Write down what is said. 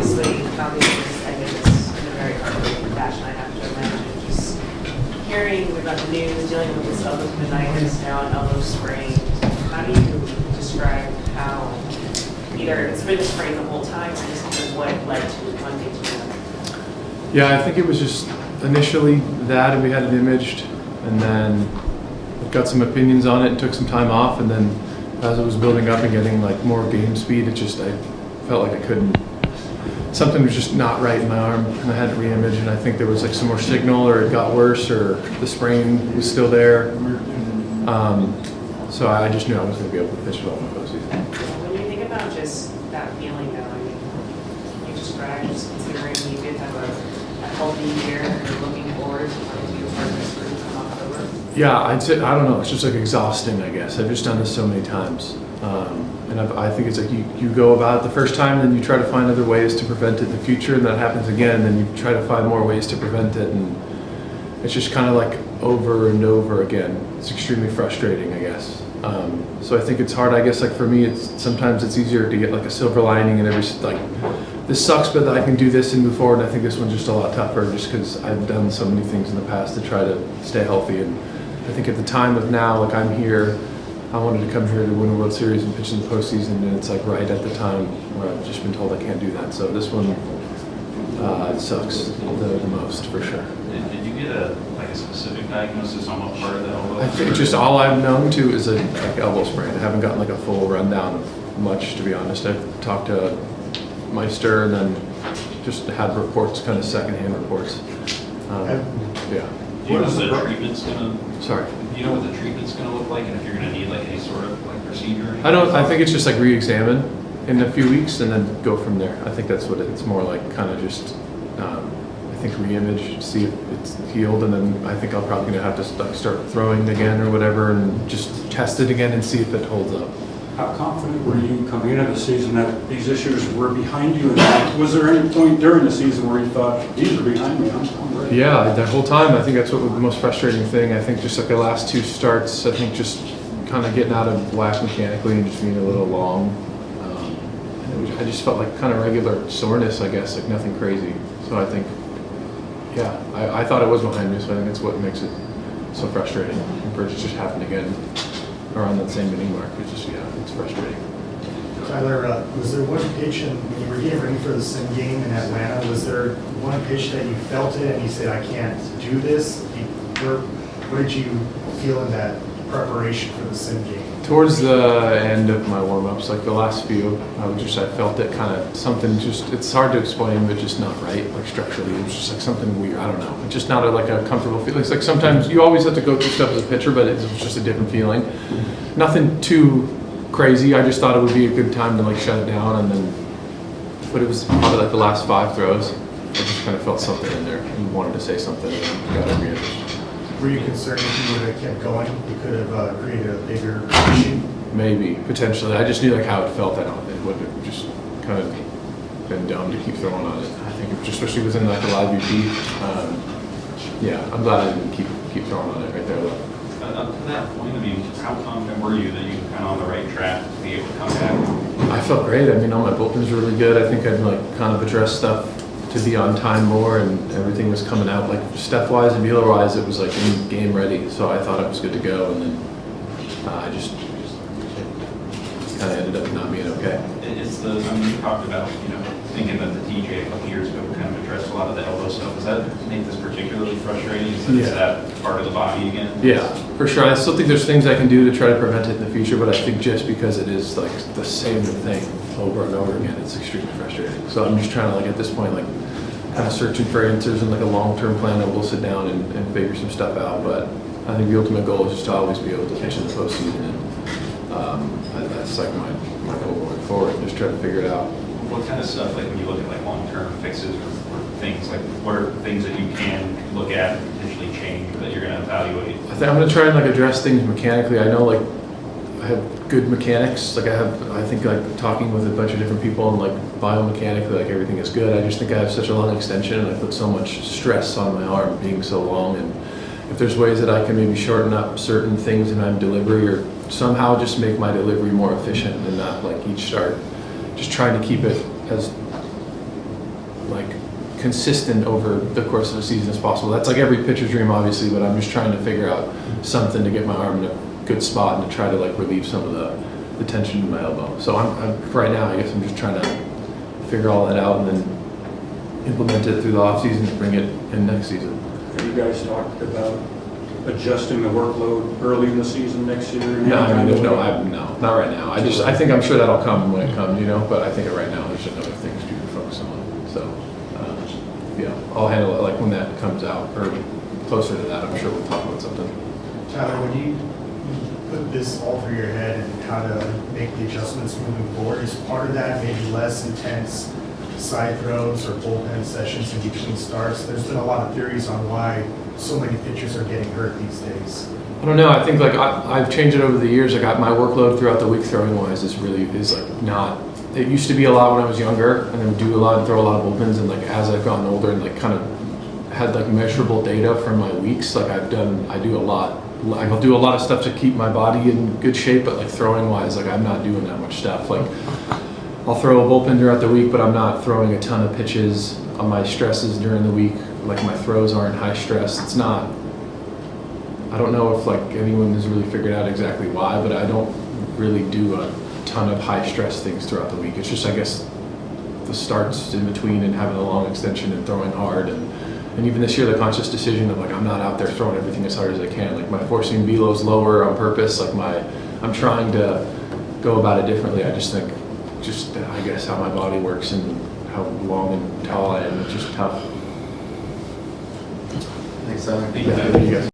obviously, probably just ended this in a very heartbreaking fashion, I have to imagine. Just hearing about the news, dealing with this elbow tendonitis, now an elbow sprain. How do you describe how either it's been a sprain the whole time, or just kind of what led to one thing to another? Yeah, I think it was just initially that, and we had it imaged, and then got some opinions on it and took some time off, and then as it was building up and getting like more game speed, I felt like I couldn't. Something was just not right in my arm, and I had to re-image, and I think there was like some more signal, or it got worse, or the sprain was still there. So I just knew I was going to be able to pitch it all in the postseason. When you think about just that feeling though, I mean, you described just considering you did have a healthy year and you're looking forward to wanting to be a part of this group come October. Yeah, I'd say, I don't know, it's just like exhausting, I guess. I've just done this so many times. And I think it's like you go about it the first time, and then you try to find other ways to prevent it in the future, and that happens again, and then you try to find more ways to prevent it, and it's just kind of like over and over again. It's extremely frustrating, I guess. So I think it's hard, I guess, like for me, sometimes it's easier to get like a silver lining and this sucks, but I can do this and move forward. And I think this one's just a lot tougher, just because I've done so many things in the past to try to stay healthy. And I think at the time of now, like I'm here, I wanted to come here to win a World Series and pitch in the postseason, and it's like right at the time where I've just been told I can't do that. So this one sucks the most, for sure. Did you get a specific diagnosis on what part of the elbow? I think just all I've known to is a elbow sprain. I haven't gotten like a full rundown of much, to be honest. I've talked to Meister and then just had reports, kind of secondhand reports. Yeah. Do you know what the treatment's gonna? Sorry. Do you know what the treatment's gonna look like, and if you're gonna need like any sort of like procedure? I think it's just like re-examine in a few weeks and then go from there. I think that's what it's more like, kind of just. I think re-image, see if it's healed, and then I think I'm probably gonna have to like start throwing again or whatever, and just test it again and see if it holds up. How confident were you coming into the season that these issues were behind you? And was there any point during the season where you thought, these are behind me, I'm ready? Yeah, the whole time. I think that's what was the most frustrating thing. I think just like the last two starts, I think just kind of getting out of whack mechanically and just being a little long. I just felt like kind of regular soreness, I guess, like nothing crazy. So I think, yeah, I thought it was behind me, so I think that's what makes it so frustrating. For it to just happen again around that same inning mark, it's just, yeah, it's frustrating. Tyler, was there one pitch when you were getting ready for the sim game in Atlanta, was there one pitch that you felt it and you said, I can't do this? What did you feel in that preparation for the sim game? Towards the end of my warm-ups, like the last few, I felt it kind of something just, it's hard to explain, but just not right, like structurally. It was just like something weird, I don't know. It's just not like a comfortable feeling. It's like sometimes you always have to go through stuff as a pitcher, but it was just a different feeling. Nothing too crazy. I just thought it would be a good time to like shut it down, and then, but it was probably like the last 5 throws. I just kind of felt something in there and wanted to say something, and got it re-imaged. Were you concerned if you would have kept going, you could have created a bigger issue? Maybe, potentially. I just knew like how it felt. It would have just kind of been dumb to keep throwing on it. I think especially within like a live BP. Yeah, I'm glad I didn't keep throwing on it right there though. Up to that point, I mean, how confident were you that you were kind of on the right track to be able to come back? I felt great. I mean, all my bullpens were really good. I think I'd like kind of addressed stuff to be on time more, and everything was coming out like Steph-wise and Buehler-wise. It was like in game ready, so I thought it was good to go, and then I just kind of ended up not being okay. It's the, I mean, you talked about, thinking that the TJ a couple years ago kind of addressed a lot of the elbow stuff. Does that make this particularly frustrating? Is that part of the body again? Yeah, for sure. I still think there's things I can do to try to prevent it in the future, but I think just because it is like the same thing over and over again, it's extremely frustrating. So I'm just trying to, like, at this point, like, kind of searching for answers and like a long-term plan that we'll sit down and figure some stuff out. But I think the ultimate goal is just to always be able to pitch in the postseason, and that's like my goal going forward. Just try to figure it out. What kind of stuff, like when you look at like long-term fixes or things, like what are things that you can look at and potentially change or that you're going to evaluate? I think I'm going to try and like address things mechanically. I know like I have good mechanics. Like I think like talking with a bunch of different people and like biomechanically, like everything is good. I just think I have such a long extension and I put so much stress on my arm being so long. And if there's ways that I can maybe shorten up certain things in my delivery or somehow just make my delivery more efficient and not like each start, just trying to keep it as like consistent over the course of the season as possible. That's like every pitcher's dream, obviously, but I'm just trying to figure out something to get my arm in a good spot and to try to like relieve some of the tension in my elbow. So I'm right now, I guess I'm just trying to figure all that out and then implement it through the off season and bring it in next season. Have you guys talked about adjusting the workload early in the season next year? No, I mean, no, not right now. I think I'm sure that'll come when it comes, but I think right now there's just other things to focus on. So, yeah, I'll handle it like when that comes out or closer to that. I'm sure we'll talk about something. Tyler, when you put this all through your head and how to make the adjustments moving forward, is part of that maybe less intense side throws or bullpen sessions in between starts? There's been a lot of theories on why so many pitchers are getting hurt these days. I don't know. I think like I've changed it over the years. Like my workload throughout the week throwing wise is like not. It used to be a lot when I was younger, and I would do a lot and throw a lot of bullpens. And like as I've gotten older and like kind of had like measurable data from my weeks, like I do a lot. Like I'll do a lot of stuff to keep my body in good shape, but like throwing wise, like I'm not doing that much stuff. Like I'll throw a bullpen throughout the week, but I'm not throwing a ton of pitches on my stresses during the week. Like my throws aren't high stress. It's not. I don't know if like anyone has really figured out exactly why, but I don't really do a ton of high stress things throughout the week. It's just, I guess, the starts in between and having a long extension and throwing hard. And even this year, the conscious decision of like, I'm not out there throwing everything as hard as I can. Like my four-seam velo's lower on purpose. Like I'm trying to go about it differently. I just think, I guess how my body works and how long and tall I am, it's just tough. Thanks, Tyler. Thank you. Yeah, you guys.